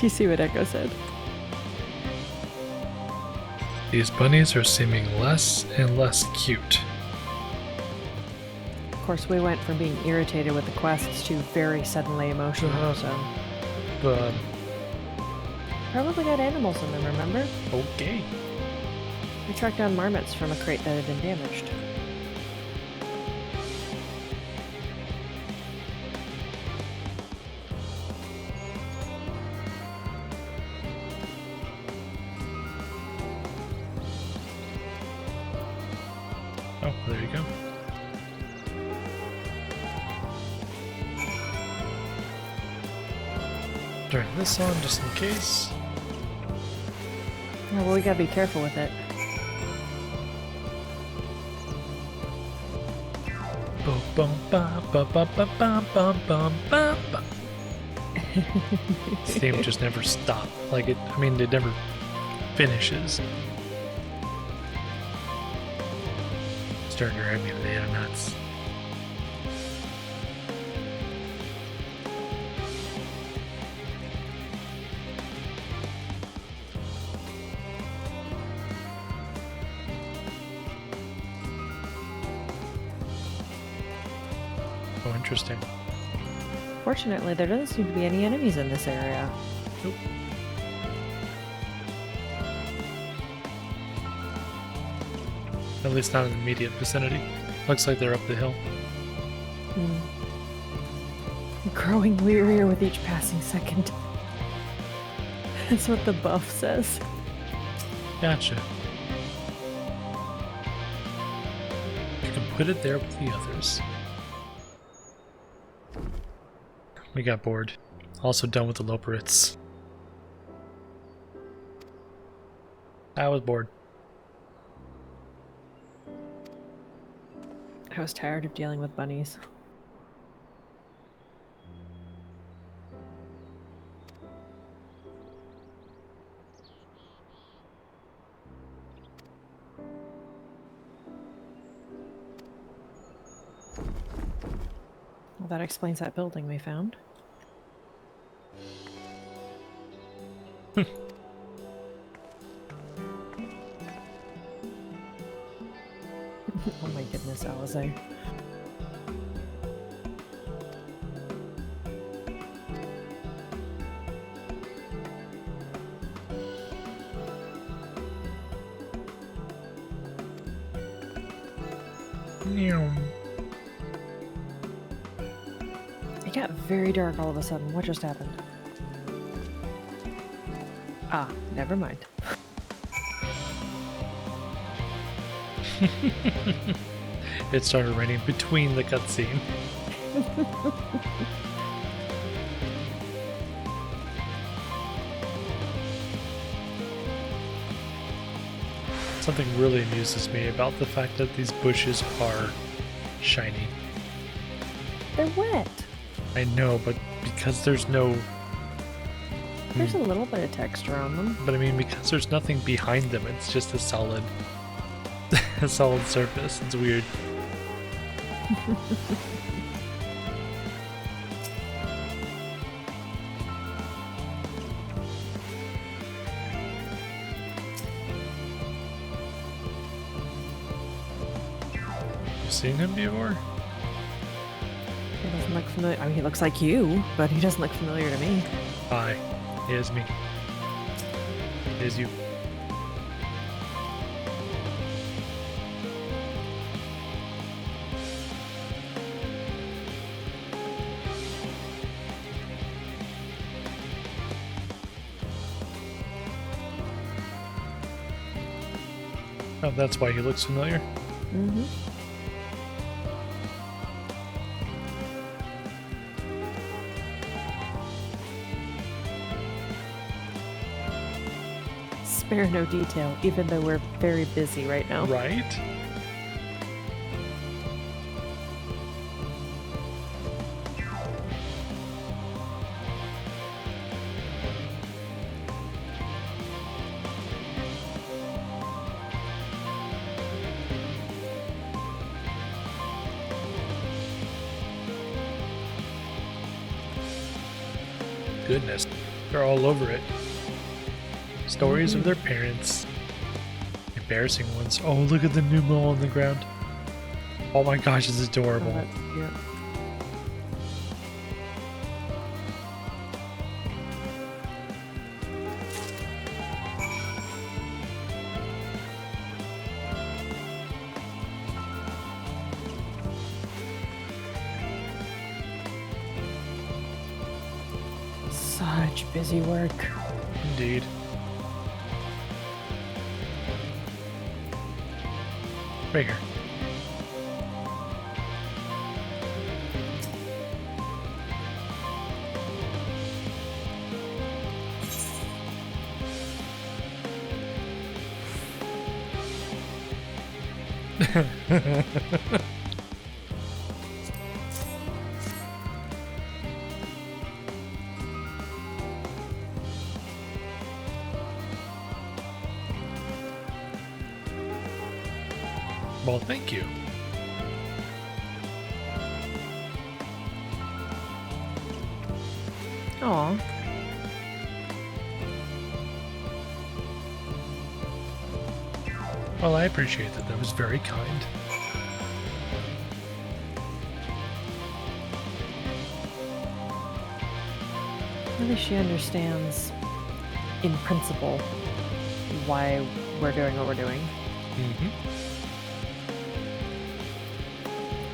You see what Echo said? These bunnies are seeming less and less cute. Of course, we went from being irritated with the quests to very suddenly emotional, so... Probably got animals in them, remember? Okay. We tracked down marmots from a crate that had been damaged. Oh, there you go. Turn this on just in case. Oh, well, we gotta be careful with it. This game just never stops. Like it, I mean, it never finishes. Starting to drive me nuts. Oh, interesting. Fortunately, there doesn't seem to be any enemies in this area. Nope. At least not in the immediate vicinity. Looks like they're up the hill. Growing wearier with each passing second. That's what the buff says. Gotcha. You can put it there with the others. We got bored. Also done with the Loporits. I was bored. I was tired of dealing with bunnies. Well, that explains that building we found. Oh my goodness, Alize. It got very dark all of a sudden. What just happened? Ah, never mind. It started raining between the cutscene. Something really amuses me about the fact that these bushes are shiny. They're wet. I know, but because there's no... There's a little bit of texture on them. But I mean, because there's nothing behind them, it's just a solid... a solid surface. It's weird. You seen him before? He doesn't look familiar. I mean, he looks like you, but he doesn't look familiar to me. Hi, it is me. It is you. Oh, that's why he looks familiar. Mm-hmm. Spare no detail, even though we're very busy right now. Right? Goodness. They're all over it. Stories of their parents. Embarrassing ones. Oh, look at the new mole on the ground. Oh my gosh, it's adorable. Oh, that's cute. Such busy work. Indeed. Right here. Well, thank you. Aw. Well, I appreciate that. That was very kind. At least she understands, in principle, why we're doing what we're doing. Mm-hmm.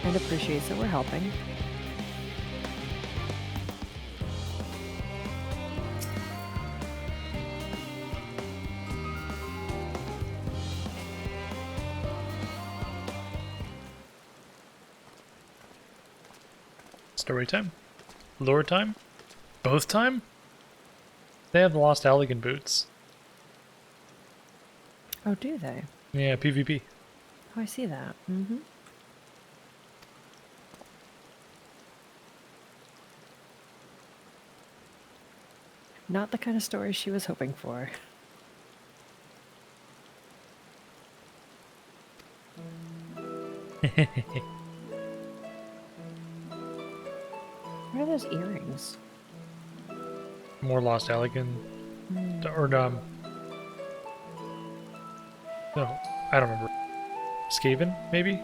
And appreciates that we're helping. Story time? Lore time? Both time? They have the Lost Elegant boots. Oh, do they? Yeah, PvP. Oh, I see that. Mm-hmm. Not the kind of story she was hoping for. What are those earrings? More Lost Elegant. Or, no, I don't remember. Skaven, maybe?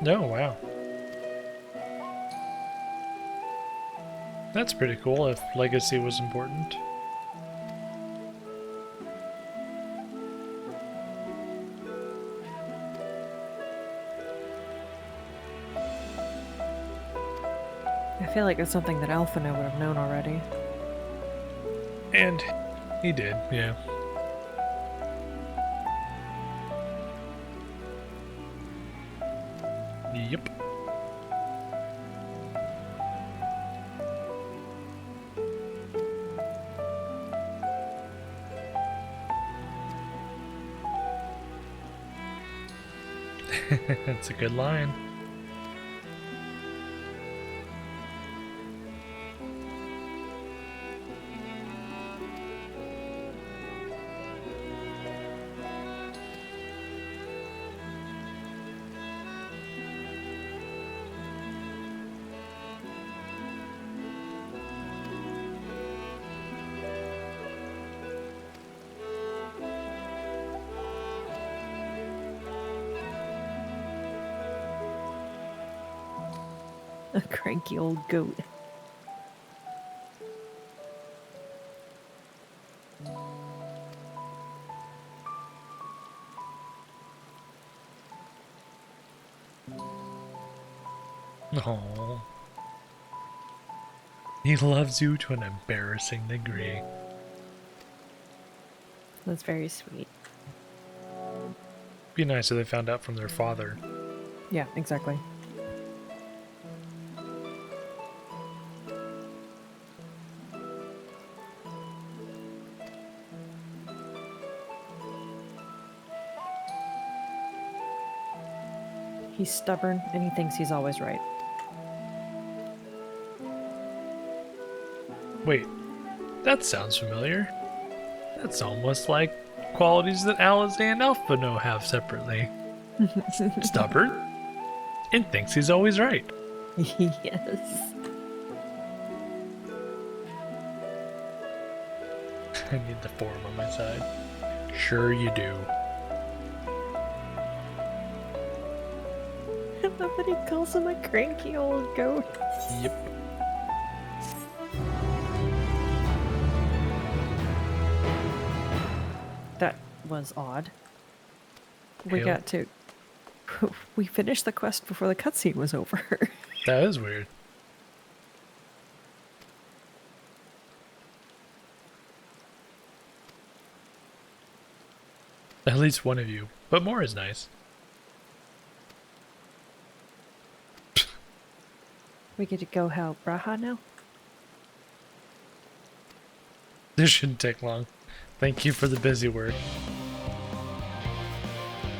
No, wow. That's pretty cool if legacy was important. I feel like it's something that Alphino would have known already. And he did, yeah. Yep. That's a good line. A cranky old goat. Oh. He loves you to an embarrassing degree. That's very sweet. Be nice if they found out from their father. Yeah, exactly. He's stubborn and he thinks he's always right. Wait, that sounds familiar. That's almost like qualities that Alize and Alphino have separately. Stubborn, and thinks he's always right. Yes. I need the forum on my side. Sure you do. I love that he calls him a cranky old goat. Yep. That was odd. We Hail. got to... We finished the quest before the cutscene was over. That is weird. At least one of you, but more is nice. We get to go help Braha now? This shouldn't take long. Thank you for the busy work.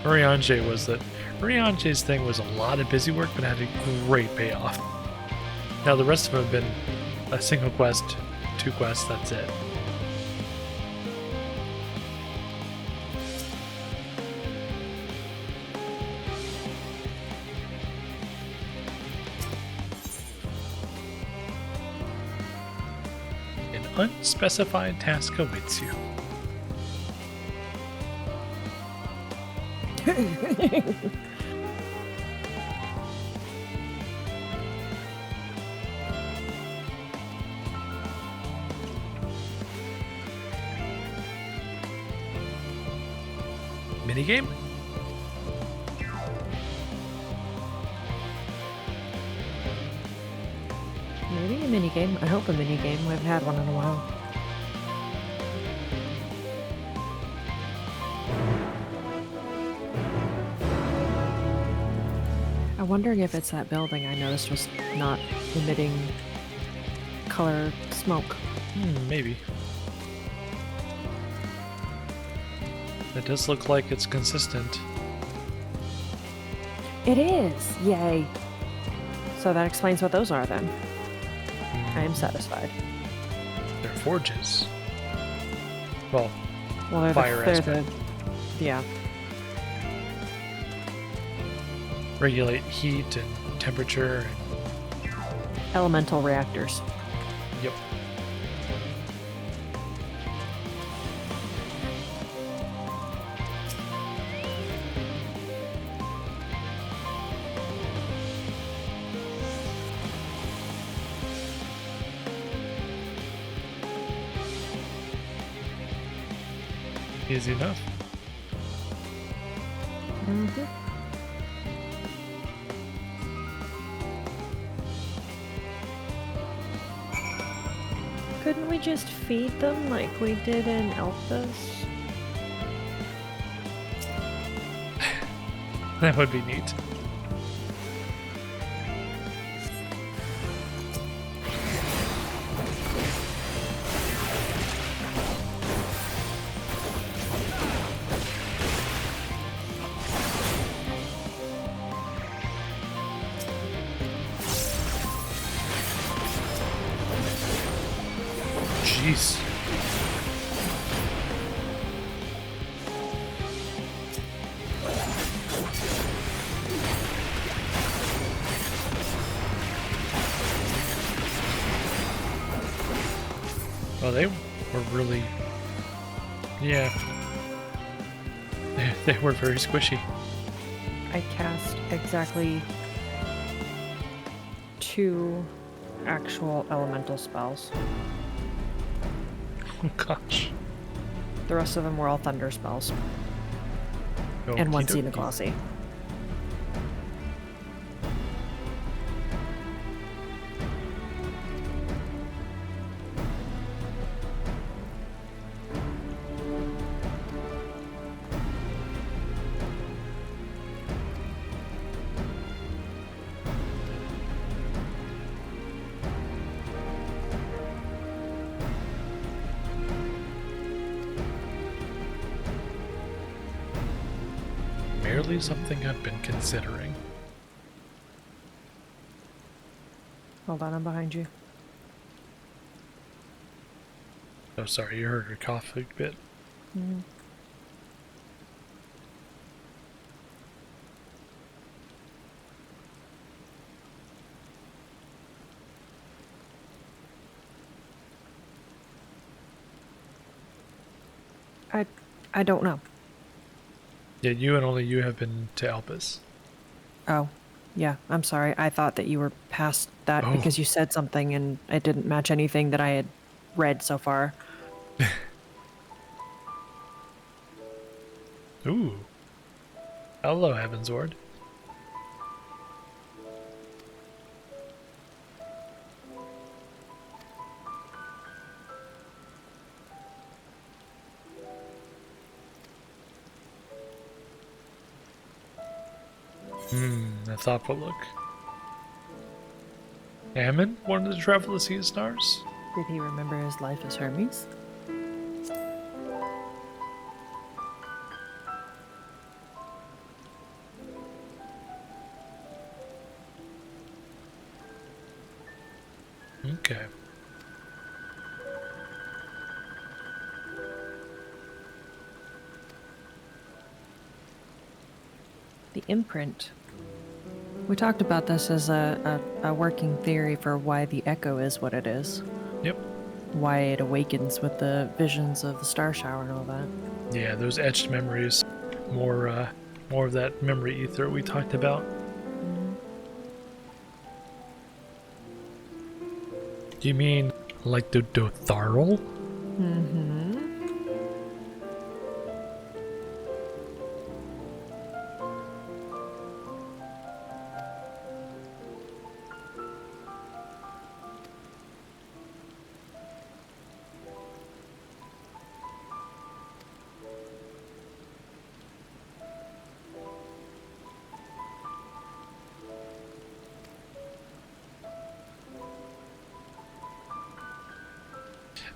Urianger was that. Urianger's thing was a lot of busy work, but had a great payoff. Now the rest of them have been a single quest, 2 quests, that's it. An unspecified task awaits you. Minigame? Maybe a minigame. I hope a minigame. We haven't had one in a while. I'm wondering if it's that building I noticed was not emitting color smoke. Maybe. It does look like it's consistent. It is! Yay! So that explains what those are then. I am satisfied. They're forges. Well, Well, fire they're aspect. yeah. Regulate heat and temperature. Elemental reactors. Yep. Easy enough. Mm-hmm. Couldn't we just feed them like we did in Elthas? That would be neat. Jeez. Well, they were really... Yeah. They were very squishy. I cast exactly 2 actual elemental spells. Oh gosh. The rest of them were all thunder spells. And one Okey-dokey. Xenoclassy. Merely something I've been considering. Hold on, I'm behind you. Oh, sorry, you heard her cough a bit. Mhm. I don't know. Yet you and only you have been to Elpis. Oh, yeah, I'm sorry. I thought that you were past that Oh. because you said something and it didn't match anything that I had read so far. Ooh. Hello, Heavensward. A thoughtful look. Ammon wanted to travel to see his stars? Did he remember his life as Hermes? Okay. The imprint. We talked about this as a working theory for why the echo is what it is. Yep. Why it awakens with the visions of the star shower and all that. Yeah, those etched memories. More of that memory ether we talked about. You mean like the Dotharl? Mm-hmm.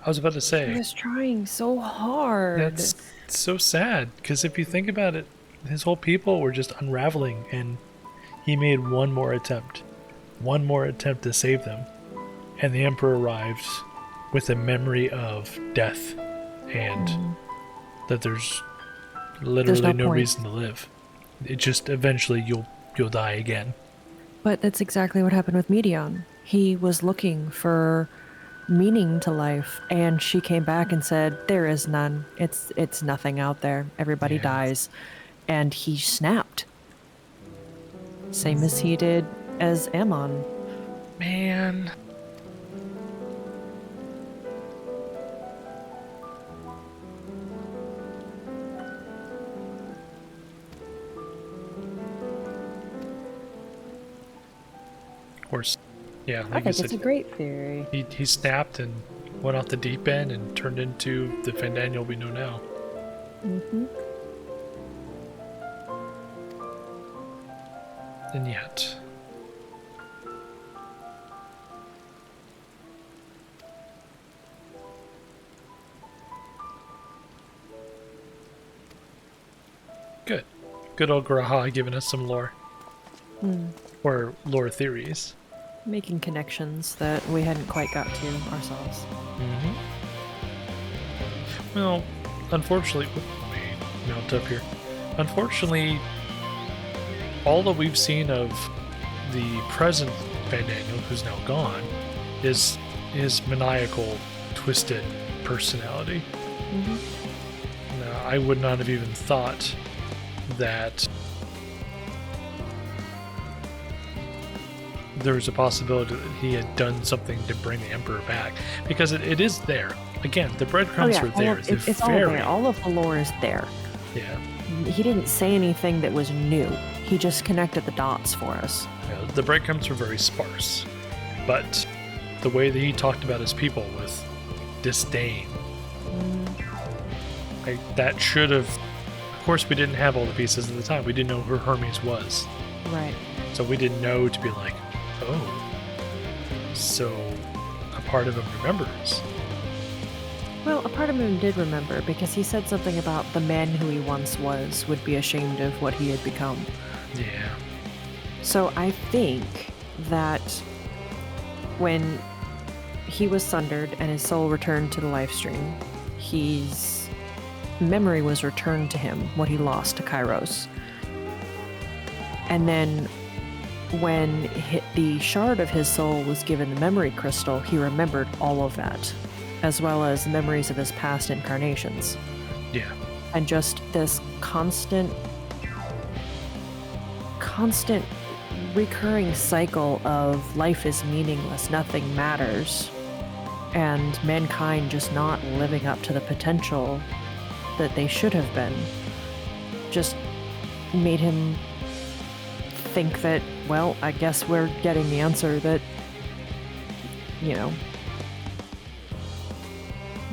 I was about to He say, was trying so hard. that's so sad, because if you think about it, his whole people were just unraveling, and he made one more attempt to save them, and the Emperor arrived with a memory of death, and that there's literally no point. reason to live. It just eventually you'll die again. But that's exactly what happened with Medion. He was looking for meaning to life, and she came back and said, "There is none. It's nothing out there. Everybody Yeah. dies." And he snapped. Same as he did as Ammon. Man. Of course. Yeah, I like think you it's said, a great theory. he snapped and went off the deep end and turned into the Fandaniel we know now. Mm-hmm. And yet. Good. Good old Graha giving us some lore. Or lore theories. Making connections that we hadn't quite got to ourselves. Well, unfortunately, let me mount up here. Unfortunately, all that we've seen of the present Fandaniel, who's now gone, is his maniacal, twisted personality. Now, I would not have even thought that there was a possibility that he had done something to bring the Emperor back, because it is there. Again, the breadcrumbs are there. It's all there. All of the lore is there. Yeah. He didn't say anything that was new. He just connected the dots for us. Yeah, the breadcrumbs were very sparse, but the way that he talked about his people with disdain, that should have. Of course, we didn't have all the pieces at the time. We didn't know who Hermes was, Right. so we didn't know to be like, oh, so a part of him remembers. Well, a part of him did remember because he said something about the man who he once was would be ashamed of what he had become. Yeah. So I think that when he was sundered and his soul returned to the life stream, his memory was returned to him, what he lost to Kairos. And then when the shard of his soul was given the memory crystal, he remembered all of that, as well as memories of his past incarnations. Yeah. And just this constant recurring cycle of life is meaningless, nothing matters, and mankind just not living up to the potential that they should have been, just made him think that, well, I guess we're getting the answer that, you know,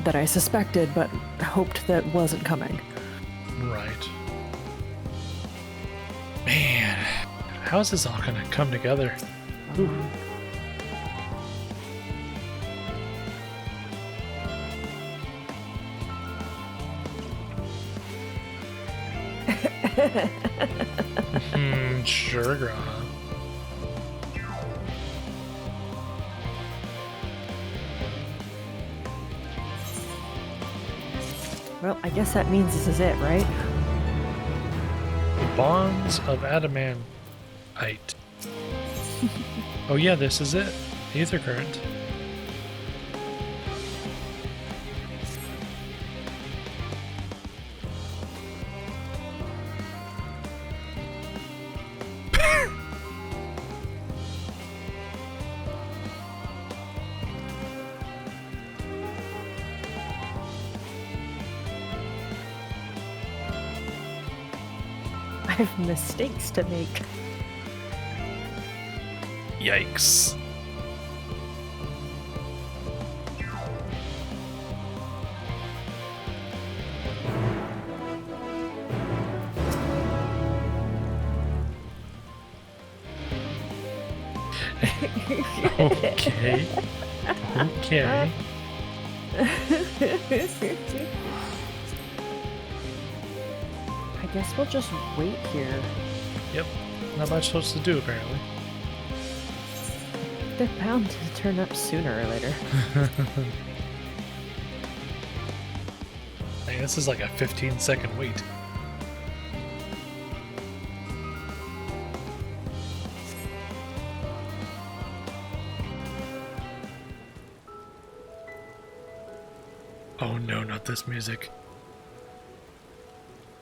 that I suspected but hoped that wasn't coming. Right. Man, how's this all gonna come together? Ooh. Sure, Grana. Well, I guess that means this is it, right? Bonds of adamantite. Oh yeah, this is it. Ether current. I have mistakes to make. Yikes. Okay. Okay. I guess we'll just wait here. Yep. Not much supposed to do, apparently. They're bound to turn up sooner or later. Dang, this is like a 15-second wait. Oh no, not this music.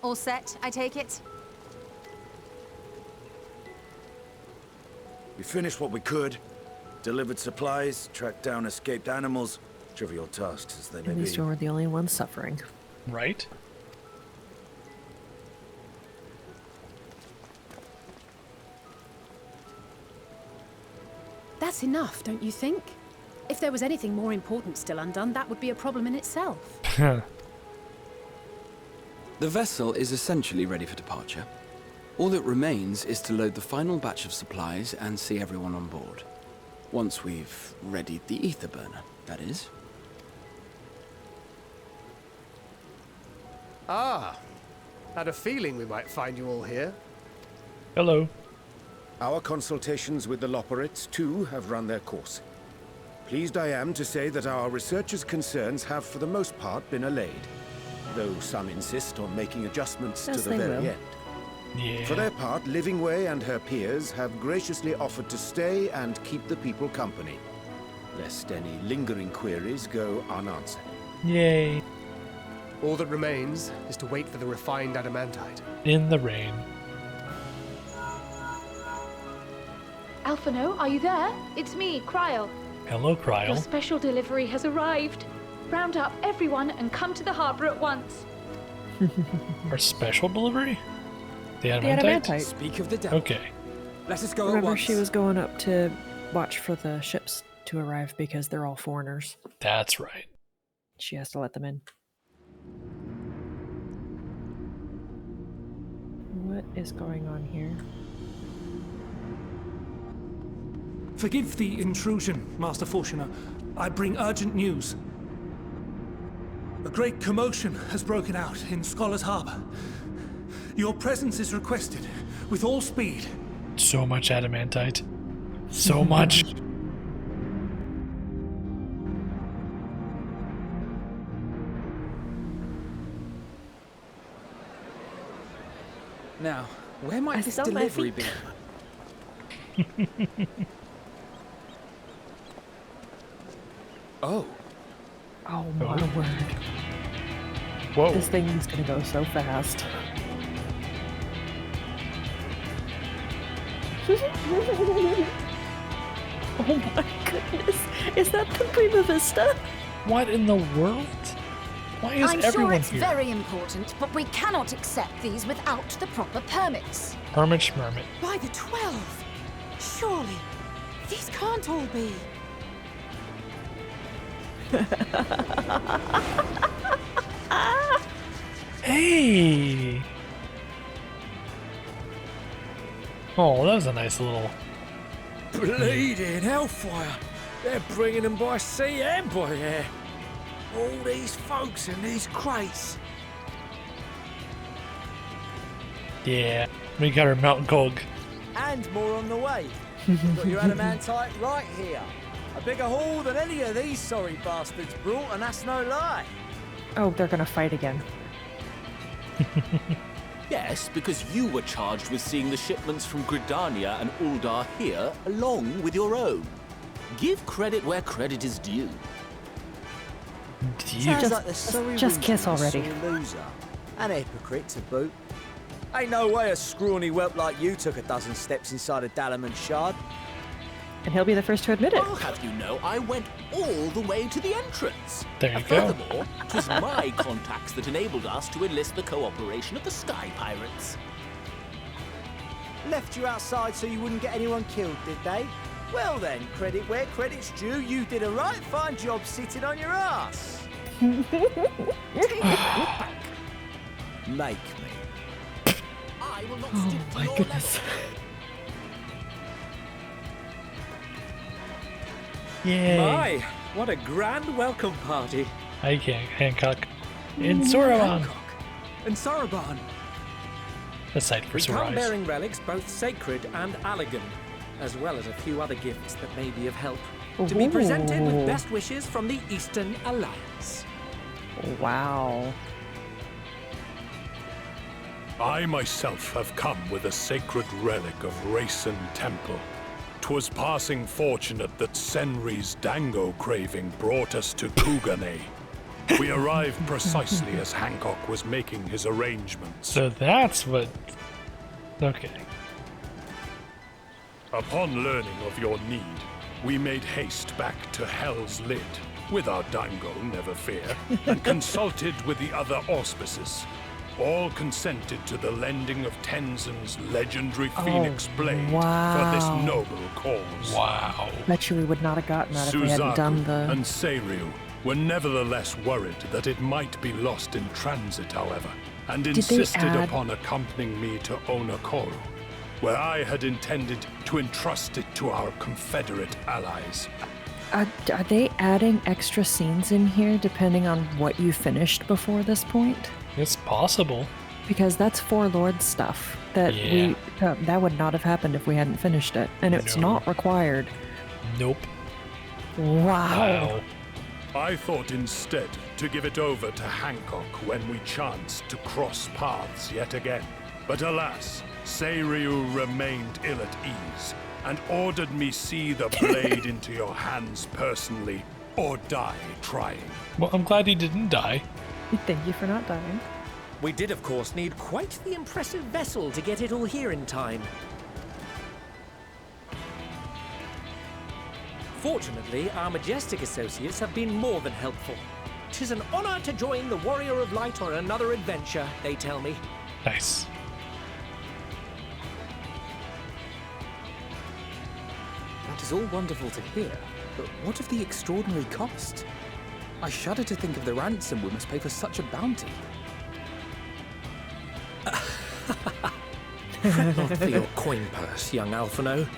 All set, I take it? We finished what we could. Delivered supplies, tracked down escaped animals. Trivial tasks as they may At least be. we're the only ones suffering. Right? That's enough, don't you think? If there was anything more important still undone, that would be a problem in itself. The vessel is essentially ready for departure. All that remains is to load the final batch of supplies and see everyone on board. Once we've readied the ether burner, that is. Ah, had a feeling we might find you all here. Hello. Our consultations with the Loperates, too, have run their course. Pleased I am to say that our researchers' concerns have, for the most part, been allayed, though some insist on making adjustments to As the they very will. end. Yeah. For their part, Livingway and her peers have graciously offered to stay and keep the people company, lest any lingering queries go unanswered. Yay. All that remains is to wait for the refined adamantite. In the rain. Alphino, are you there? It's me, Cryle. Hello, Your Cryle. special delivery has arrived. Round up everyone and come to the harbor at once. Our special delivery? The The adamantite? adamantite. Speak of the devil. Okay. Let us go at Remember, once. she was going up to watch for the ships to arrive because they're all foreigners. That's right. She has to let them in. What is going on here? Forgive the intrusion, Master Fourchenault. I bring urgent news. A great commotion has broken out in Scholar's Harbor. Your presence is requested with all speed. So much adamantite. So much. Now, where might I this saw my delivery be? Oh, Oh my word. Whoa. This thing is gonna go so fast. Oh my goodness. Is that the Prima Vista? What in the world? Why is I'm sure everyone it's here? very important, but we cannot accept these without the proper permits. Hermit schmermit. By the 12! Surely, these can't all be. Hey! Oh, that was a nice little... Bleeding hellfire! They're bringing them by sea and by air. All these folks in these crates. Yeah, we got our mountain cog. And more on the way. We've got your adamantite right here. A bigger haul than any of these sorry bastards brought, and that's no lie. Oh, they're gonna fight again. Yes, because you were charged with seeing the shipments from Gridania and Uldar here, along with your own. Give credit where credit is due. Sounds like the sorry just kiss winter already. sore loser. And a hypocrite to boot. Ain't no way a scrawny whelp like you took a dozen steps inside a Dalaman shard. And he'll be the first to admit it. I'll have you know, I went all the way to the entrance. There you And go. furthermore, it was my contacts that enabled us to enlist the cooperation of the Sky Pirates. Left you outside so you wouldn't get anyone killed, did they? Well then, credit where credit's due, you did a right fine job sitting on your ass. Take it back. Make me. I will not Oh stoop to my your goodness. level. Yay! My, what a grand welcome party. Hi, Hancock. In Soraban. Hancock and Soraban. A sight for We sore come eyes. bearing relics both sacred and elegant, as well as a few other gifts that may be of help. To be presented with Ooh. best wishes from the Eastern Alliance. Wow. I myself have come with a sacred relic of Rayson Temple. 'Twas passing fortunate that Senri's dango craving brought us to Kugane. We arrived precisely as Hancock was making his arrangements. So that's what... Okay. Upon learning of your need, we made haste back to Hell's Lid, with our dango, never fear, and consulted with the other auspices. All consented to the lending of Tenzin's legendary Phoenix Blade for this wow. noble cause. Wow. Bet you we would not have gotten that if we hadn't done Suzaku the... and Seiryu were nevertheless worried that it might be lost in transit, however, and they insisted add- upon accompanying me to Onakoru, where I had intended to entrust it to our Confederate allies. Are they adding extra scenes in here depending on what you finished before this point? It's possible. Because that's Four Lords stuff that Yeah. that would not have happened if we hadn't finished it, and it's No. not required. Nope. Wow. I thought instead to give it over to Hancock when we chanced to cross paths yet again. But alas, Seiryu remained ill at ease and ordered me see the blade into your hands personally or die trying. Well, I'm glad he didn't die. Thank you for not dying. We did, of course, need quite the impressive vessel to get it all here in time. Fortunately, our majestic associates have been more than helpful. 'Tis an honor to join the Warrior of Light on another adventure, they tell me. Nice. That is all wonderful to hear, but what of the extraordinary cost? I shudder to think of the ransom we must pay for such a bounty. Not for your coin purse, young Alphino.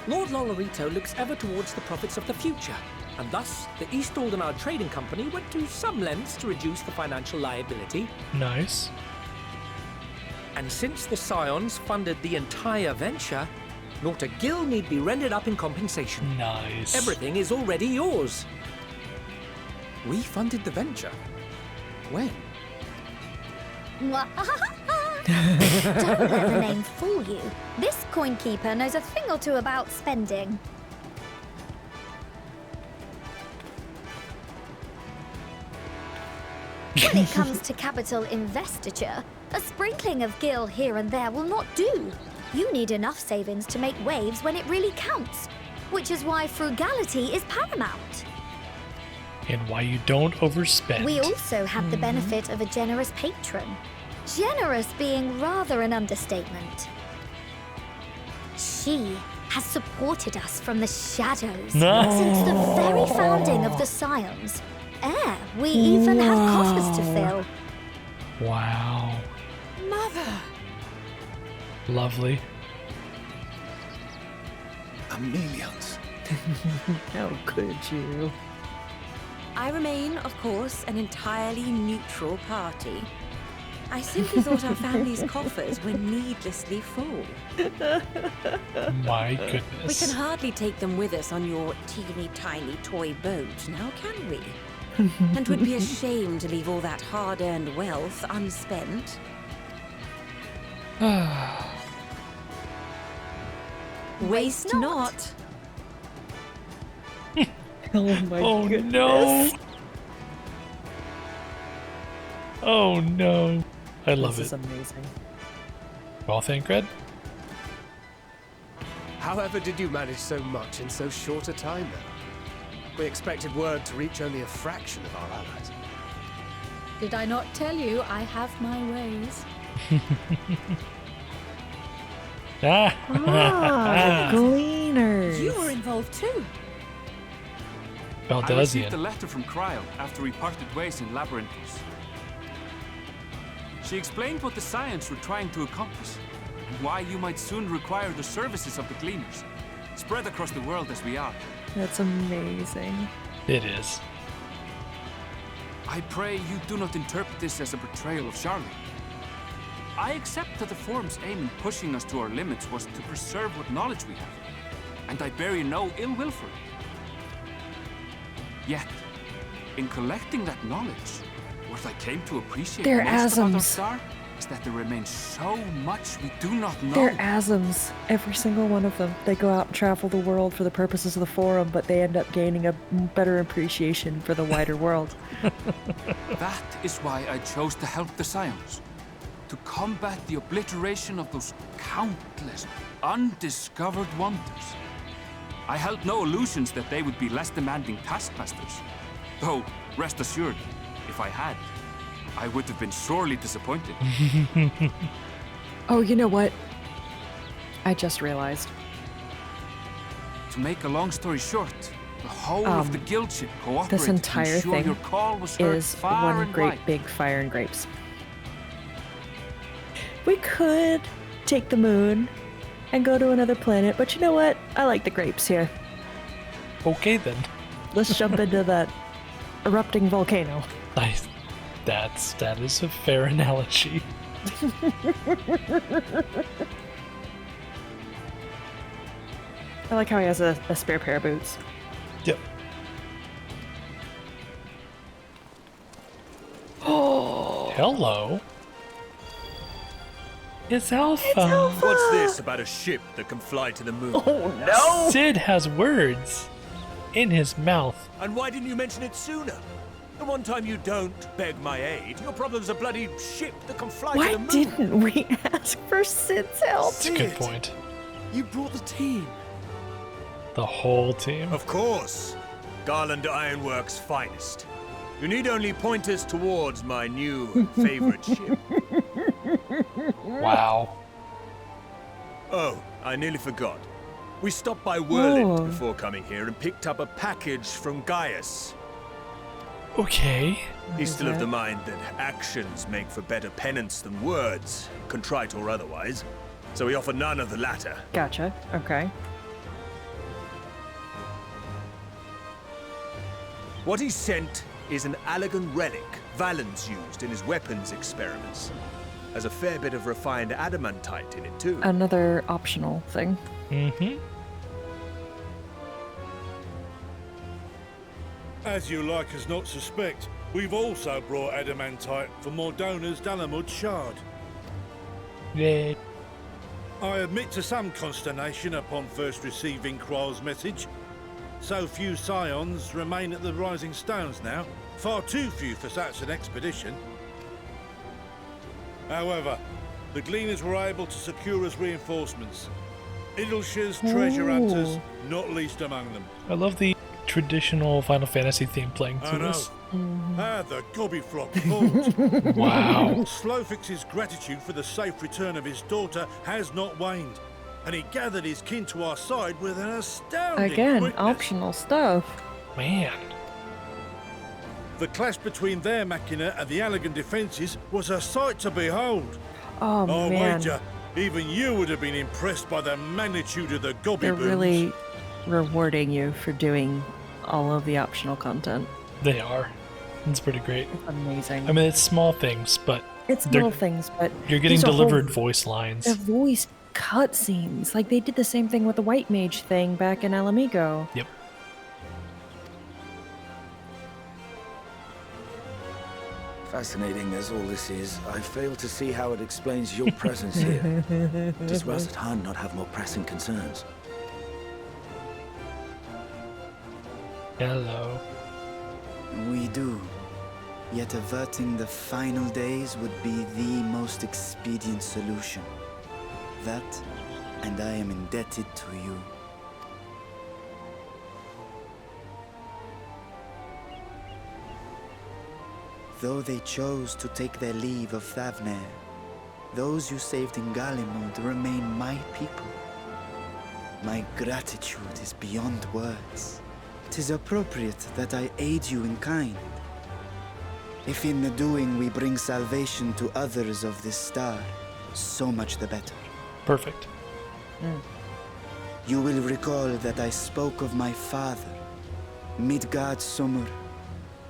Lord Lolorito looks ever towards the profits of the future, and thus the East Aldenard Trading Company went to some lengths to reduce the financial liability. Nice. And since the Scions funded the entire venture, not a gill need be rendered up in compensation. Nice. Everything is already yours. We funded the venture? When? Don't let the name fool you. This coin keeper knows a thing or two about spending. When it comes to capital investiture, a sprinkling of gil here and there will not do. You need enough savings to make waves when it really counts, which is why frugality is paramount. And why you don't overspend. We also have the benefit of a generous patron. Generous being rather an understatement. She has supported us from the shadows since the very founding of the Scions. We even had coffers to fill. Wow. Mother! Lovely. Amelians. How could you? I remain, of course, an entirely neutral party. I simply thought our family's coffers were needlessly full. My We goodness. can hardly take them with us on your teeny tiny toy boat, now can we? And would be a shame to leave all that hard-earned wealth unspent. Waste not. Oh my Oh goodness. no. Oh no. I love This is it. amazing. Well, thank Red. However did you manage so much in so short a time, though? We expected word to reach only a fraction of our allies. Did I not tell you I have my ways? Ah, gleaners. You were involved too. I received a Baldezian. letter from Cryo after we parted ways in Labyrinthus. She explained what the Scions were trying to accomplish, and why you might soon require the services of the Gleaners, spread across the world as we are. That's amazing. It is. I pray you do not interpret this as a betrayal of Charlotte. I accept that the Forum's aim in pushing us to our limits was to preserve what knowledge we have, and I bear you no ill will for it. Yet, in collecting that knowledge, what I came to appreciate They're most about our asms. star is that there remains so much we do not know. They're asms, every single one of them. They go out and travel the world for the purposes of the Forum, but they end up gaining a better appreciation for the wider world. That is why I chose to help the Scions. To combat the obliteration of those countless, undiscovered wonders. I held no illusions that they would be less demanding taskmasters. Though, rest assured, if I had, I would have been sorely disappointed. Oh, you know what? I just realized. To make a long story short, the whole of the guild ship cooperated This entire to ensure thing your call was heard is far one and great wide. big fire and grapes. We could take the moon and go to another planet, but you know what? I like the grapes here. Okay then. Let's jump into that erupting volcano. Nice. That is a fair analogy. I like how he has a spare pair of boots. Yep. Oh, Hello. It's Alpha. What's this about a ship that can fly to the moon? Oh no! Sid has words in his mouth. And why didn't you mention it sooner? The one time you don't beg my aid, your problem's a bloody ship that can fly Why to the moon. didn't we ask for Sid's help? That's a good point. You brought the team. The whole team. Of course. Garland Ironworks' finest. You need only point us towards my new favorite ship. Wow. Oh, I nearly forgot. We stopped by Whirlwind Oh. before coming here and picked up a package from Gaius. Okay. He's still of the mind that actions make for better penance than words, contrite or otherwise. So we offer none of the latter. Gotcha. Okay. What he sent is an Allegan relic Valens used in his weapons experiments. Has a fair bit of refined adamantite in it too. Another optional thing. Mm-hmm. As you like as not suspect, we've also brought adamantite for Mordona's Dalamud shard. Yay. I admit to some consternation upon first receiving Kryl's message. So few Scions remain at the Rising Stones now. Far too few for such an expedition. However, the Gleaners were able to secure us reinforcements. Idleshire's treasure hunters, not least among them. I love the traditional Final Fantasy theme playing I through know. this. The gobbyflock calls. Wow. Slowfix's gratitude for the safe return of his daughter has not waned, and he gathered his kin to our side with an astounding Again, quickness. optional stuff. Man. The clash between their machina and the Allagan defences was a sight to behold. Oh, man. Wager, even you would have been impressed by the magnitude of the gobby They're booms. really rewarding you for doing all of the optional content. They are. It's pretty great. It's amazing. I mean, it's small things, but It's they're- little things, but you're getting there's a delivered whole- voice lines. The voice cutscenes. Like, they did the same thing with the White Mage thing back in Alamigo. Yep. Fascinating as all this is, I fail to see how it explains your presence here. Does Razathan not have more pressing concerns? Hello. We do. Yet averting the final days would be the most expedient solution. That, and I am indebted to you. Though they chose to take their leave of Thavnair, those you saved in Galimund remain my people. My gratitude is beyond words. 'Tis appropriate that I aid you in kind. If in the doing we bring salvation to others of this star, so much the better. Perfect. You will recall that I spoke of my father, Midgard Sommer,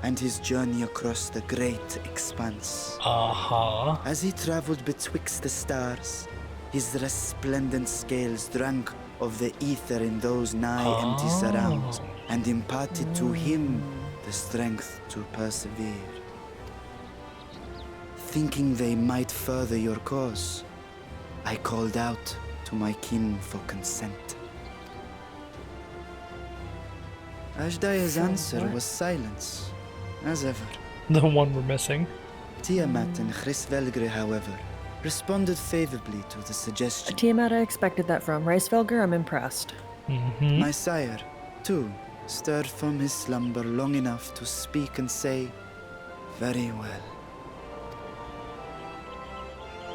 and his journey across the great expanse. Uh-huh. As he traveled betwixt the stars, his resplendent scales drank of the ether in those nigh empty surrounds, and imparted to him the strength to persevere. Thinking they might further your cause, I called out to my kin for consent. Ashdaya's answer was silence, as ever. The one we're missing. Tiamat and Chrisvelgre, however, responded favorably to the suggestion. Tiamat, I expected that from. Reisfelger, I'm impressed. My sire, too, stirred from his slumber long enough to speak and say, "Very well."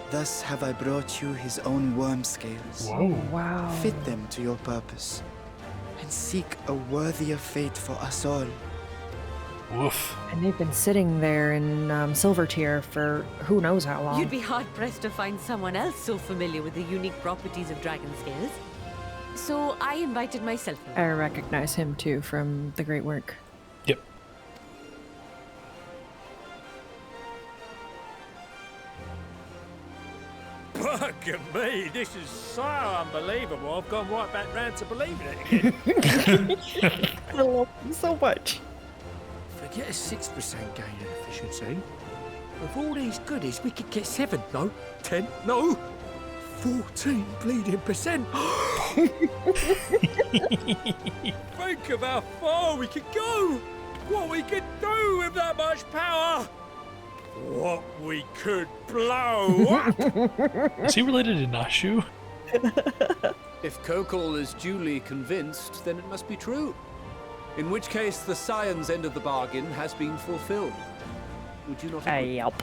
Thus have I brought you his own worm scales. Whoa. Wow. Fit them to your purpose, and seek a worthier fate for us all. Woof. And they've been sitting there in Silver Tier for who knows how long. You'd be hard-pressed to find someone else so familiar with the unique properties of dragon scales. So I invited myself. I recognize him too from the great work. Yep. Fuck me, this is so unbelievable. I've gone right back round to believing it again. I love him so much. Forget a 6% gain in efficiency. With all these goodies, we could get 7, no, 10, no, 14 bleeding percent. Think of how far we could go. What we could do with that much power. What we could blow up. Is he related to Nashu? If Kokol is duly convinced, then it must be true. In which case, the science end of the bargain has been fulfilled. Would you not agree? Yep.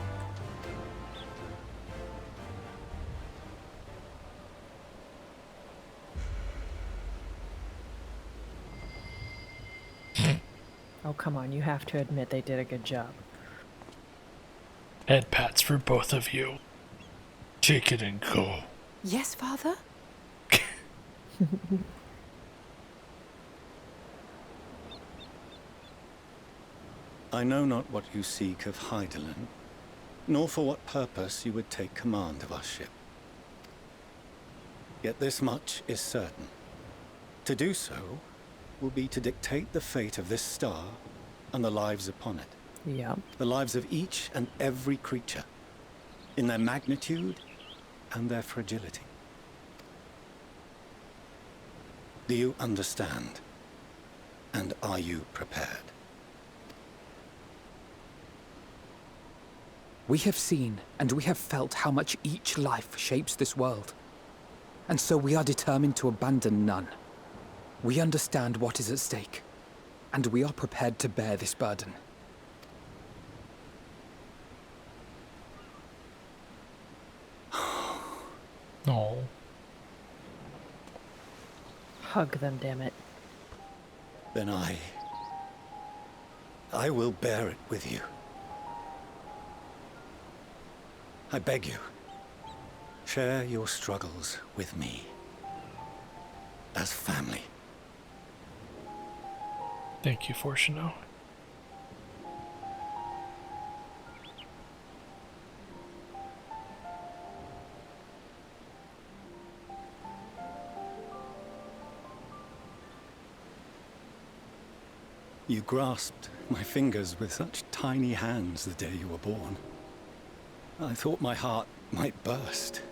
Oh, come on. You have to admit they did a good job. Head pats for both of you. Take it and go. Yes, Father? I know not what you seek of Hydaelyn, nor for what purpose you would take command of our ship. Yet this much is certain. To do so will be to dictate the fate of this star and the lives upon it. Yeah. The lives of each and every creature, in their magnitude and their fragility. Do you understand? And are you prepared? We have seen and we have felt how much each life shapes this world. And so we are determined to abandon none. We understand what is at stake, and we are prepared to bear this burden. No. Hug them, damn it. Then I will bear it with you. I beg you, share your struggles with me. As family. Thank you, Fourchenault. You grasped my fingers with such tiny hands the day you were born. I thought my heart might burst.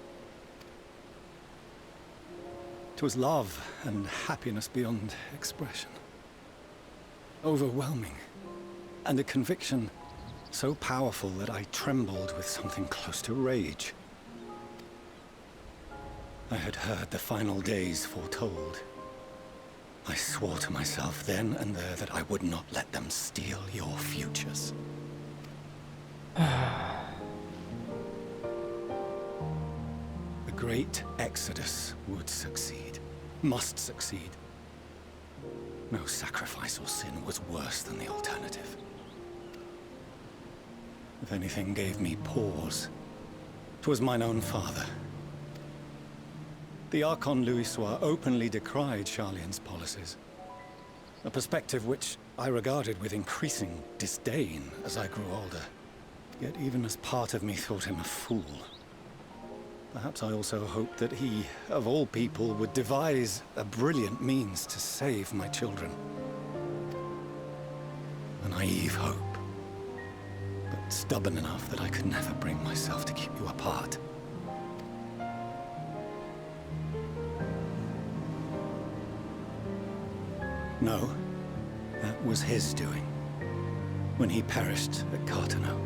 'Twas love and happiness beyond expression. Overwhelming. And a conviction so powerful that I trembled with something close to rage. I had heard the final days foretold. I swore to myself then and there that I would not let them steal your futures. The great exodus would succeed. Must succeed. No sacrifice or sin was worse than the alternative. If anything gave me pause, 'twas mine own father. The Archon Louisois openly decried Charlian's policies, a perspective which I regarded with increasing disdain as I grew older. Yet even as part of me thought him a fool. Perhaps I also hoped that he, of all people, would devise a brilliant means to save my children. A naive hope, but stubborn enough that I could never bring myself to keep you apart. No, that was his doing, when he perished at Fourchenault,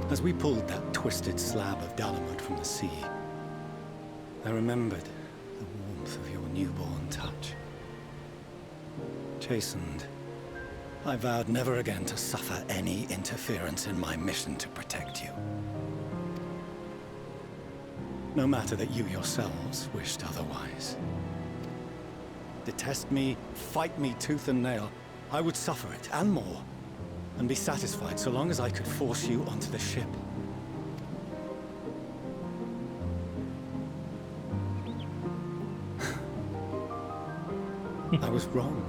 as we pulled that twisted slab of Dalamud from the sea. I remembered the warmth of your newborn touch. Chastened, I vowed never again to suffer any interference in my mission to protect you. No matter that you yourselves wished otherwise. Detest me, fight me tooth and nail, I would suffer it, and more, and be satisfied so long as I could force you onto the ship. I was wrong.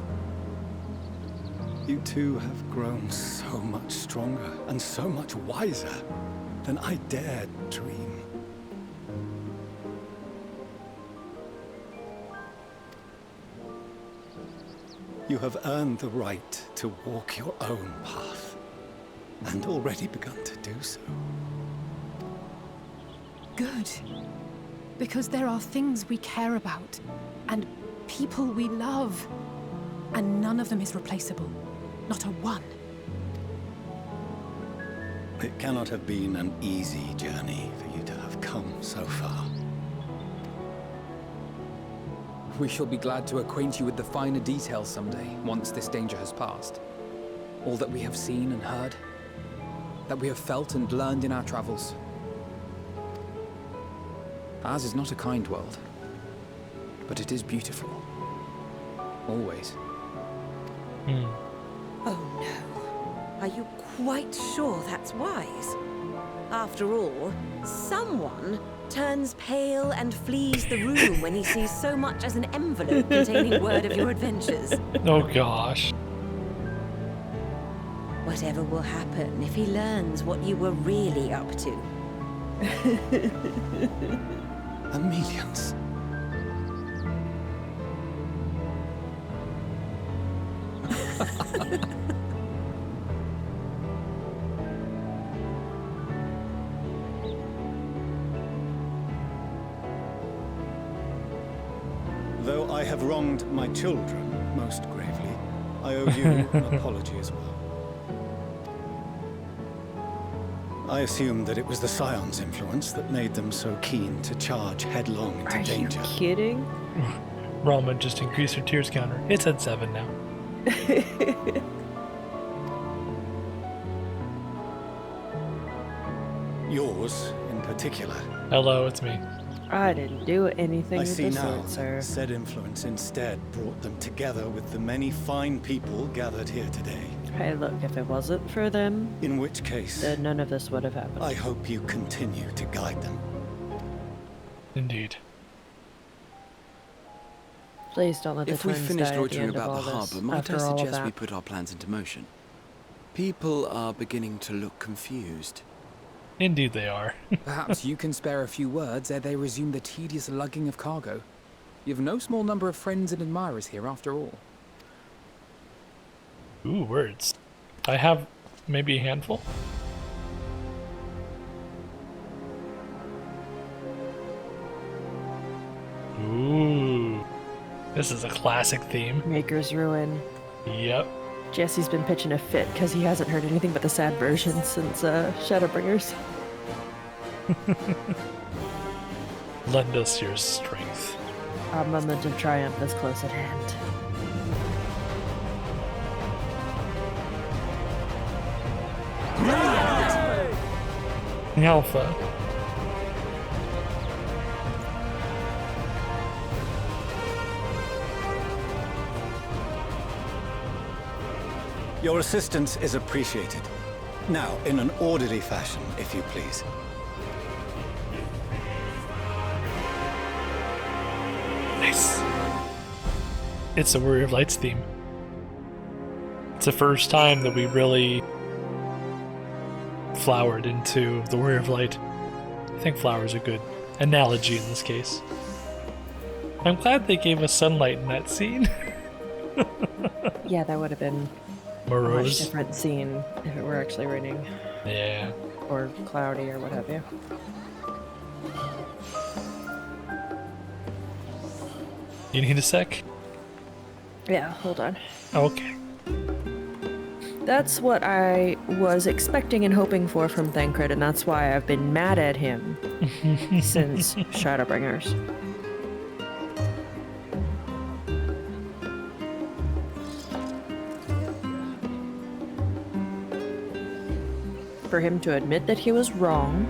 You two have grown so much stronger and so much wiser than I dared dream. You have earned the right to walk your own path, and already begun to do so. Good. Because there are things we care about, and people we love, and none of them is replaceable. Not a one. It cannot have been an easy journey for you to have come so far. We shall be glad to acquaint you with the finer details someday, once this danger has passed. All that we have seen and heard, that we have felt and learned in our travels. Ours is not a kind world, but it is beautiful. Always. Oh no. Are you quite sure that's wise? After all, someone turns pale and flees the room when he sees so much as an envelope containing word of your adventures. Oh gosh. Whatever will happen if he learns what you were really up to? Amelians. Though I have wronged my children most gravely, I owe you an apology as well. I assumed that it was the Scion's influence that made them so keen to charge headlong into danger. Are you kidding? Ralma just increased her tears counter. It's at 7 now. Yours, in particular. Hello, it's me. I didn't do anything I of see the now sort, sir. said influence instead brought them together with the many fine people gathered here today. Hey, look, if it wasn't for them, in which case, then none of this would have happened. I hope you continue to guide them. Indeed. Please don't let the If we twins finish die at the loitering end of about all the this, harbour, might after I all of suggest that. we put our plans into motion? People are beginning to look confused. Indeed they are. Perhaps you can spare a few words ere they resume the tedious lugging of cargo. You've no small number of friends and admirers here, after all. Ooh, words. I have maybe a handful. Ooh. This is a classic theme. Maker's Ruin. Yep. Jesse's been pitching a fit because he hasn't heard anything but the sad version since Shadowbringers. Lend us your strength. Our moment of triumph is close at hand. Alpha. Your assistance is appreciated. Now, in an orderly fashion, if you please. Nice. It's the Warrior of Lights theme. It's the first time that we really flowered into the Warrior of Light. I think flower is a good analogy in this case. I'm glad they gave us sunlight in that scene. Yeah, that would have been a much Morose. different scene if it were actually raining. Yeah. Or cloudy or what have you. You need a sec? Yeah, hold on. Okay. That's what I was expecting and hoping for from Thancred, and that's why I've been mad at him since Shadowbringers. For him to admit that he was wrong,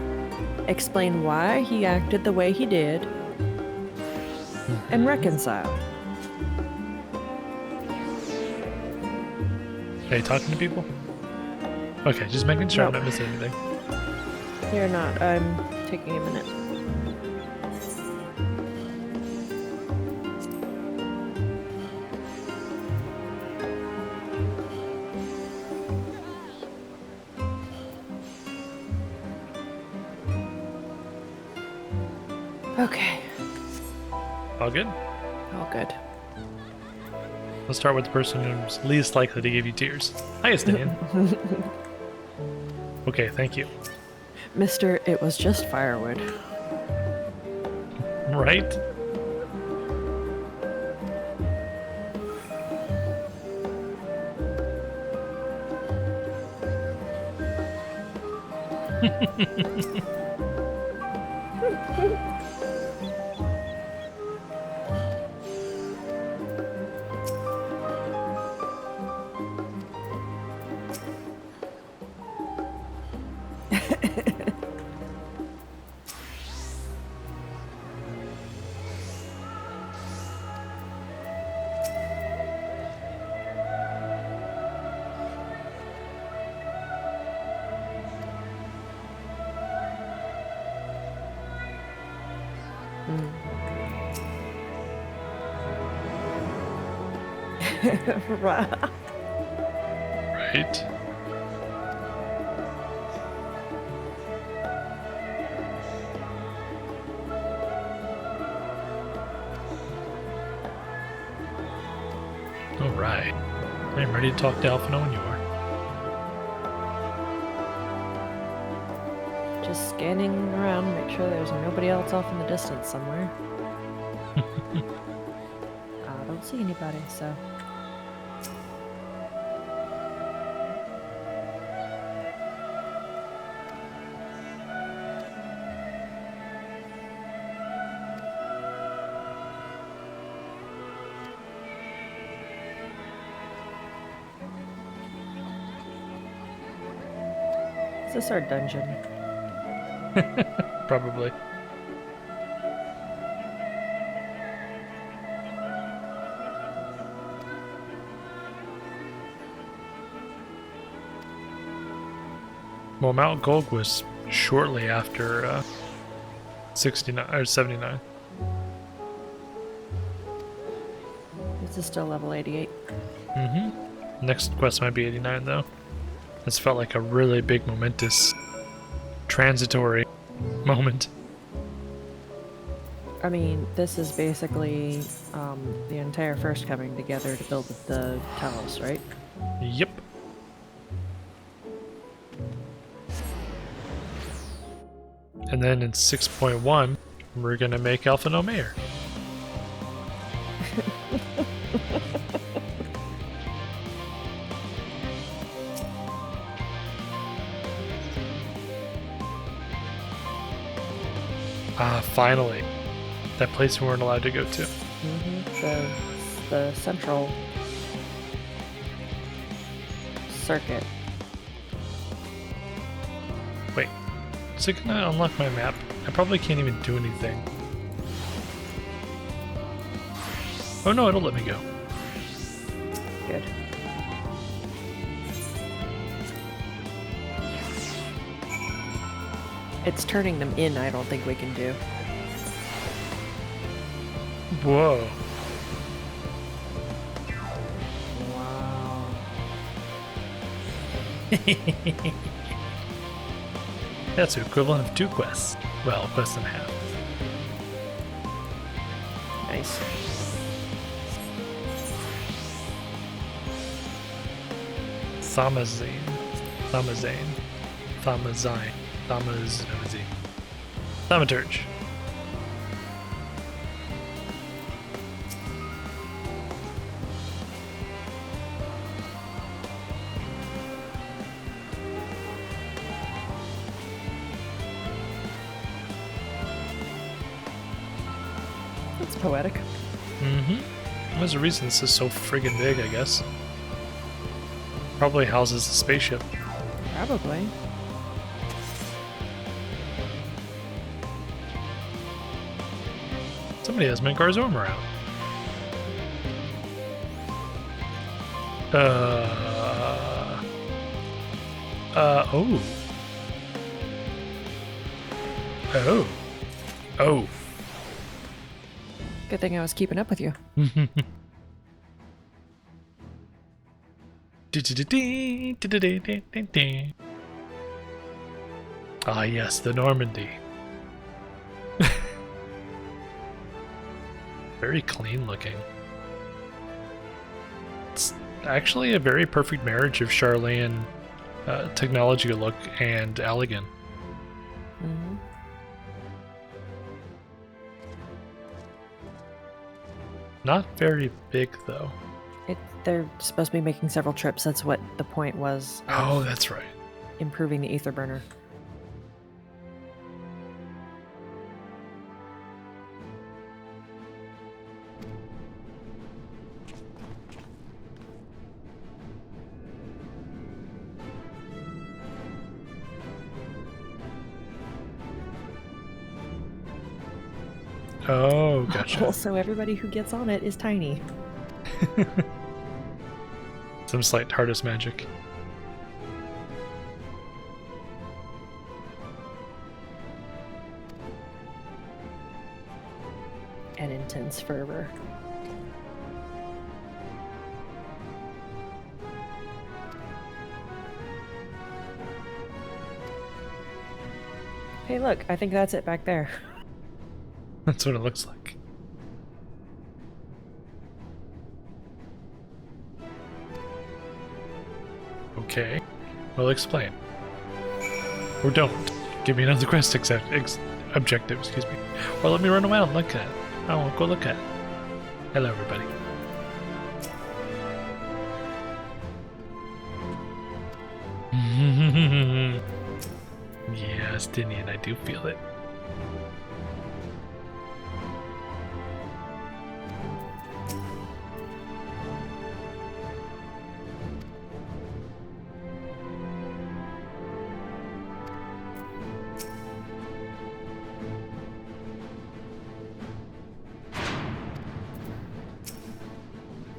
explain why he acted the way he did, and reconcile. Are you talking to people? Okay, just making sure I don't miss anything. You're not. I'm taking a minute. Okay. All good? All good. Let's start with the person who's least likely to give you tears. Hi, Estinian. Okay, thank you. Mister, it was just firewood. Right? Right. Alright. I'm ready to talk to Alphino when you are. Just scanning around, make sure there's nobody else off in the distance somewhere. I don't see anybody, so. this our dungeon? Probably. Well, Mount Golg was shortly after 69 or 79. This is still level 88. Mm-hmm. Next quest might be 89 though. This felt like a really big, momentous, transitory moment. I mean, this is basically the entire First coming together to build the Talos, right? Yep. And then in 6.1, we're gonna make Alpha No Mayor. Ah, finally. That place we weren't allowed to go to. Mm-hmm. The central circuit. Wait, is it gonna unlock my map? I probably can't even do anything. Oh no, it'll let me go. Good. It's turning them in, I don't think we can do. Whoa. Wow. That's the equivalent of 2 quests. Well, a quest and a half. Nice. Thaumaturge. That's poetic. Mm-hmm. There's a reason this is so friggin' big, I guess. Probably houses a spaceship. Probably. Somebody has Menkar's arm around. Oh. Oh. Oh. Good thing I was keeping up with you. Ah, yes, the Normandy. Very clean looking. It's actually a very perfect marriage of Charlayan technology look and Allegan. Mm-hmm. Not very big though. They're supposed to be making several trips. That's what the point was. Oh, that's right. Improving the ether burner. Oh, gotcha. Also, everybody who gets on it is tiny. Some slight TARDIS magic. And intense fervor. Hey, look, I think that's it back there. That's what it looks like. Okay, well, explain. Or don't. Give me another quest objective, excuse me. Or let me run around and look at it. I won't go look at it. Hello, everybody. Yes, Dinian, I do feel it.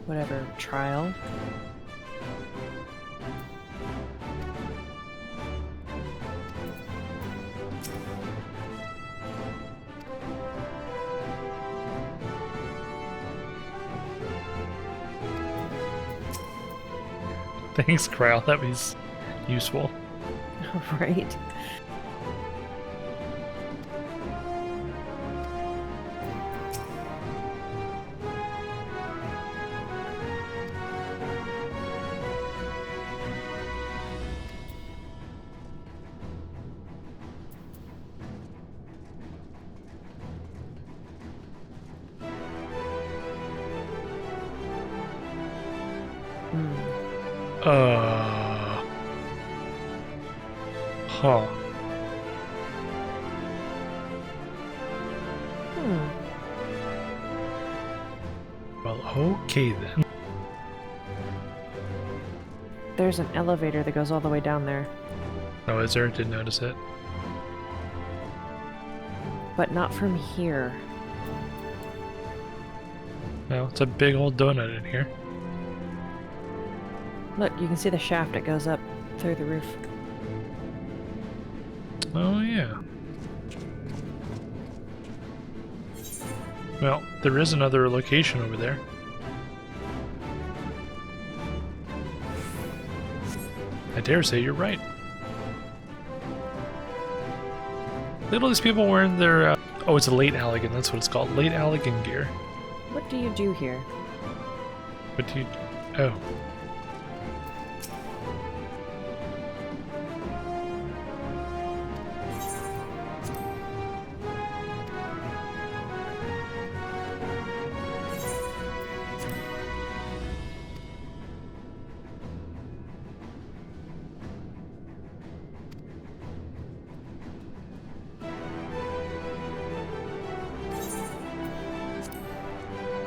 whatever trial. Thanks, Kyle. That was useful. Right. Huh. Well, okay then. There's an elevator that goes all the way down there. Oh, is there? Didn't notice it. But not from here. No, it's a big old donut in here. Look, you can see the shaft that goes up through the roof. Oh, yeah. Well, there is another location over there. I dare say you're right. Look at all these people wearing their... oh, it's a late Allegan, that's what it's called. Late Allegan gear. What do you do here? What do you... oh.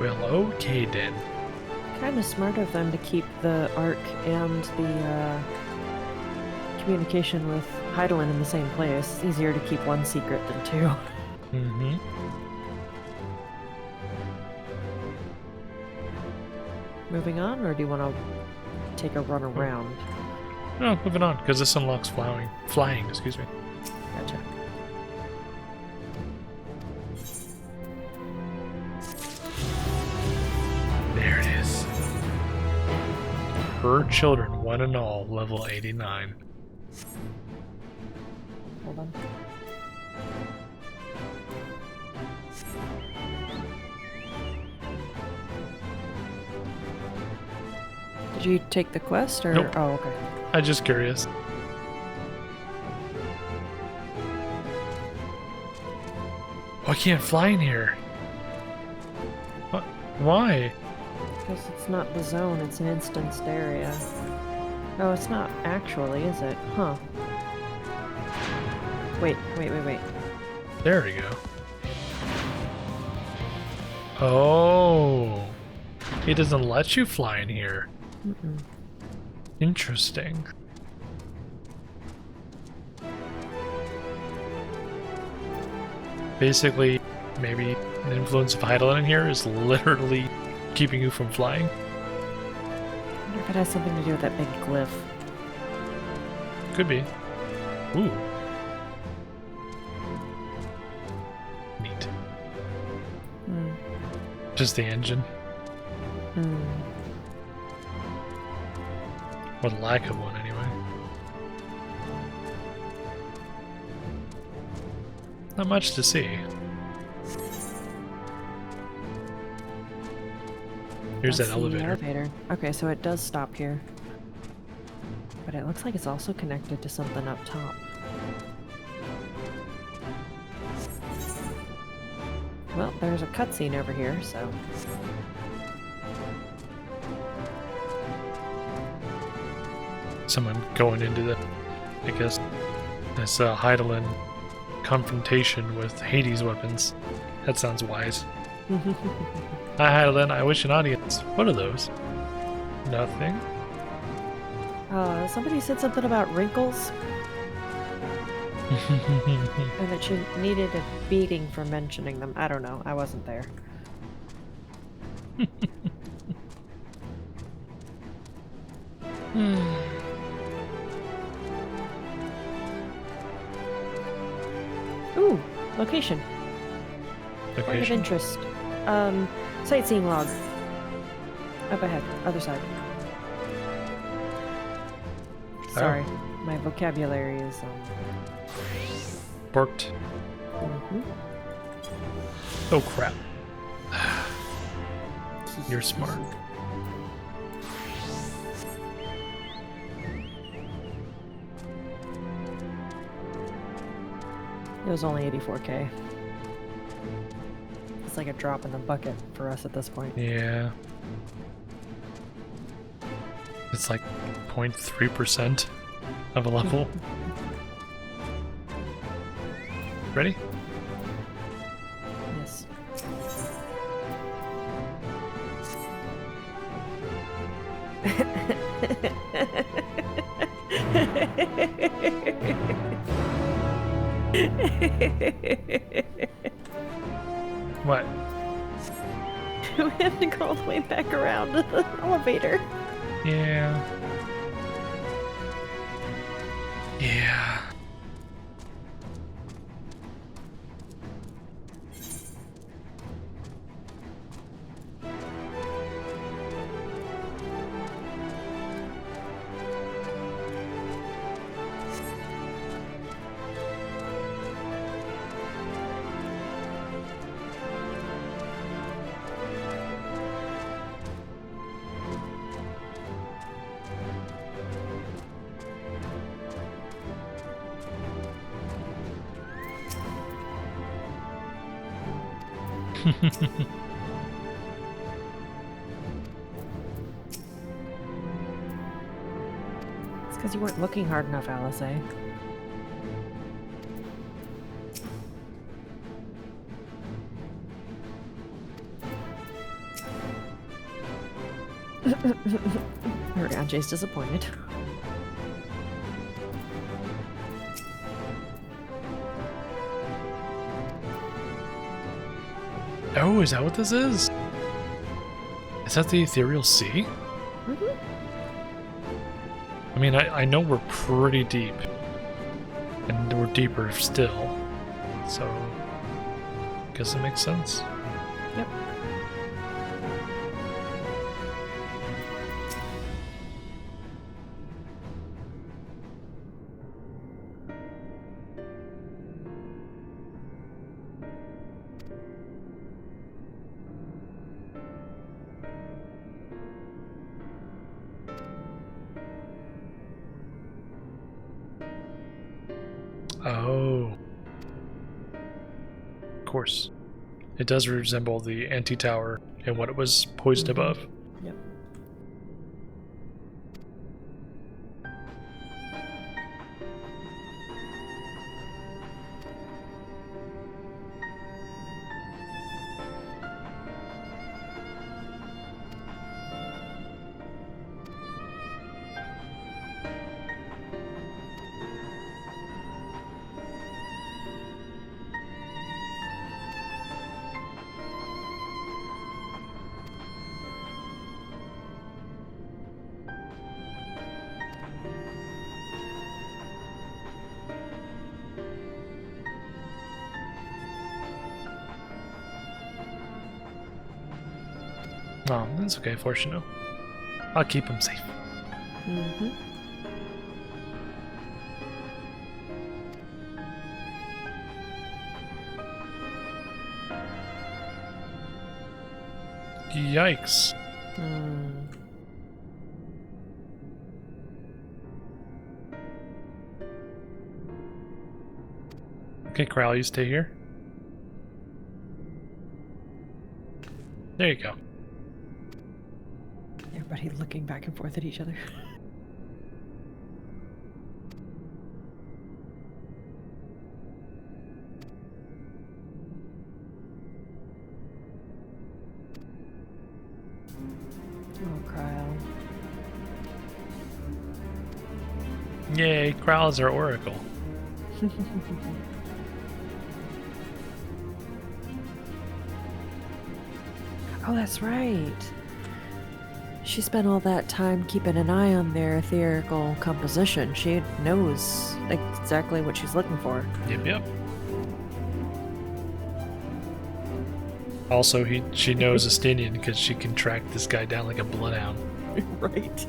Well, okay then. Kind of smart of them to keep the Ark and the communication with Heidelin in the same place. It's easier to keep one secret than two. Mm-hmm. Moving on, or do you want to take a run around? No, moving on, because this unlocks flying, excuse me. Gotcha. There it is. Her children, one and all, level 89. Hold on. Did you take the quest, or? Nope. Oh, okay. I'm just curious. Oh, I can't fly in here. What? Why? Because it's not the zone, it's an instanced area. Oh, it's not actually, is it? Huh. Wait. There we go. Oh. It doesn't let you fly in here. Mm-mm. Interesting. Basically, maybe the influence of Heidelin in here is literally keeping you from flying. I wonder if it has something to do with that big glyph. Could be. Ooh. Neat. Hmm. Just the engine. Hmm. Or the lack of one, anyway. Not much to see. Here's That's that the elevator. Okay, so it does stop here. But it looks like it's also connected to something up top. Well, there's a cutscene over here, so... Someone going into the, I guess, this Heidelin confrontation with Hades weapons. That sounds wise. Hi Heidelin, I wish an audience. What are those? Nothing. Somebody said something about wrinkles. And that she needed a beating for mentioning them. I don't know. I wasn't there. Ooh, location. Point of Location. interest. Sightseeing log. Up ahead, other side. Sorry, my vocabulary is Borked. mhm. Oh crap. You're smart. It was only 84k. It's like a drop in the bucket for us at this point. Yeah. It's like 0.3% of a level. Ready? Yes. What? We have to go all the way back around to the elevator. Yeah. Yeah. It's because you weren't looking hard enough, Alice, eh? Anjay's disappointed. Oh, is that what this is? Is that the Ethereal Sea? Mm-hmm. I mean, I know we're pretty deep. And we're deeper still. So, guess it makes sense. Yep. Oh. Of course. It does resemble the anti-tower and what it was poised above. Yep. Oh, that's okay, Fourchenault. I'll keep him safe. Mm-hmm. Yikes. Okay, Corral, you stay here. There you go. Everybody looking back and forth at each other. Oh, Cryle. Yay, Corral is our oracle. Oh, that's right. She spent all that time keeping an eye on their etherical composition. She knows exactly what she's looking for. Yep. Also, she knows Estinian because she can track this guy down like a bloodhound. Right.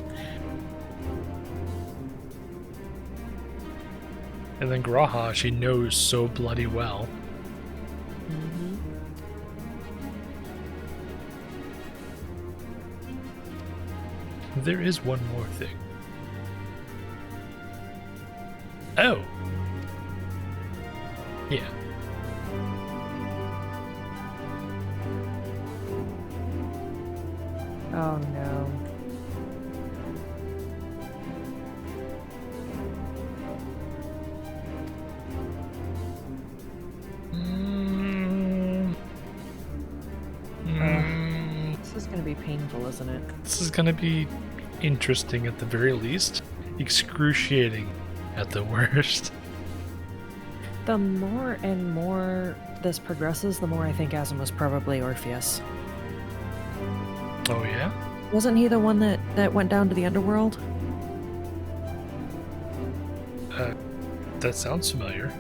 And then Graha, she knows so bloody well. Mm-hmm. There is one more thing. Oh. Yeah. Oh no. This is going to be painful, isn't it? This is going to be interesting at the very least. Excruciating at the worst. The more and more this progresses, the more I think Asm was probably Orpheus. Oh yeah? Wasn't he the one that went down to the underworld? That sounds familiar.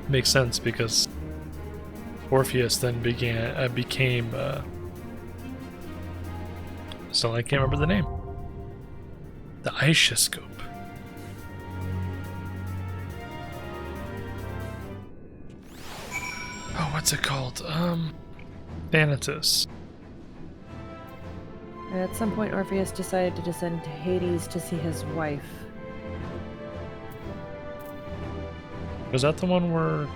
Makes sense because Orpheus then became so I can't remember the name. The Aitiascope. Oh, what's it called? Thanatos. At some point, Orpheus decided to descend to Hades to see his wife. Was that the one where...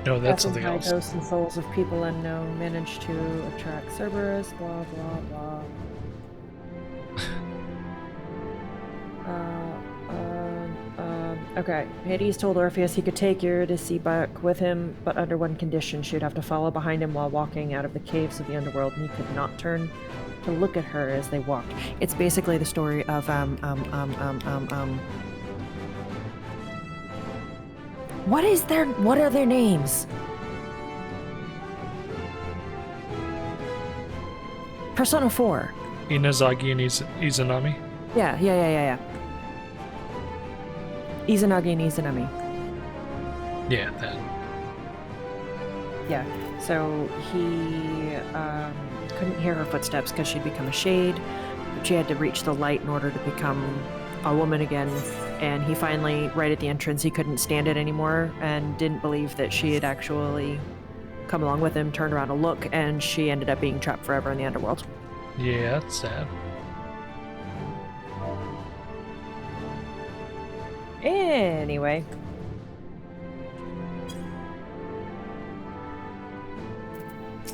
No, that's something By else. ghosts and souls of people unknown managed to attract Cerberus, blah blah blah. Okay, Hades told Orpheus he could take Eurydice back with him, but under one condition: she'd have to follow behind him while walking out of the caves of the underworld, and he could not turn to look at her as they walked. It's basically the story of What are their names? Persona 4. Inazagi and Izanami? Yeah. Izanagi and Izanami. Yeah, that. Yeah, so he couldn't hear her footsteps because she'd become a shade. She had to reach the light in order to become a woman again. And he finally, right at the entrance, he couldn't stand it anymore and didn't believe that she had actually come along with him, turned around to look, and she ended up being trapped forever in the underworld. Yeah, that's sad. Anyway.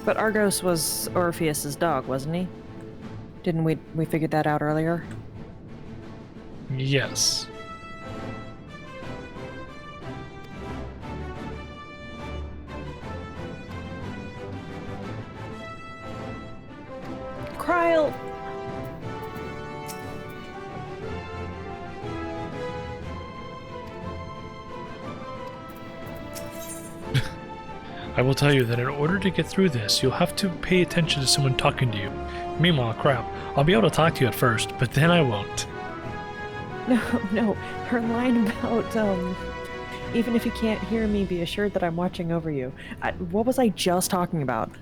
But Argos was Orpheus's dog, wasn't he? Didn't we figured that out earlier? Yes. Kryl! I will tell you that in order to get through this, you'll have to pay attention to someone talking to you. Meanwhile, crap, I'll be able to talk to you at first, but then I won't. No, her line about, even if you can't hear me, be assured that I'm watching over you. What was I just talking about?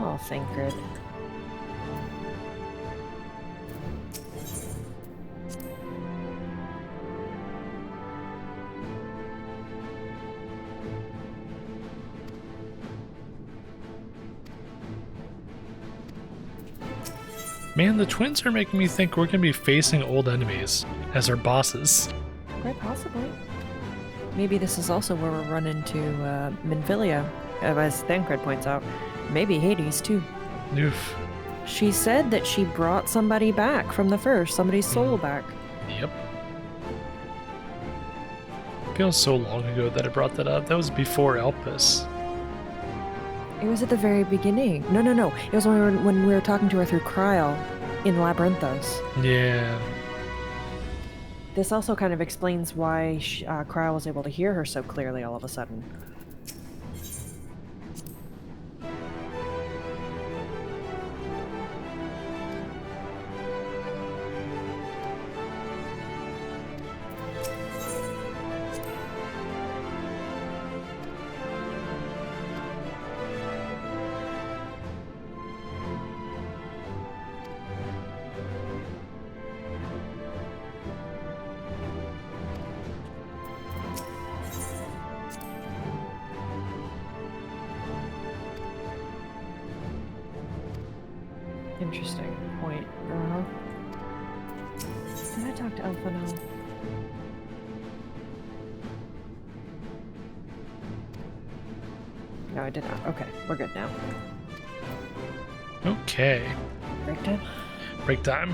Oh, thank God. Man, the twins are making me think we're gonna be facing old enemies as our bosses. Quite possibly. Maybe this is also where we'll run into Minfilia, as Thancred points out. Maybe Hades, too. Oof. She said that she brought somebody back from the first, somebody's soul back. Yep. Feels so long ago that I brought that up. That was before Elpis. It was at the very beginning. No. It was when we were talking to her through Kryl in Labyrinthos. Yeah. This also kind of explains why Kryl was able to hear her so clearly all of a sudden. Interesting point. Did I talk to Elfano? No, I did not. Okay, we're good now. Okay. Break time? Break time.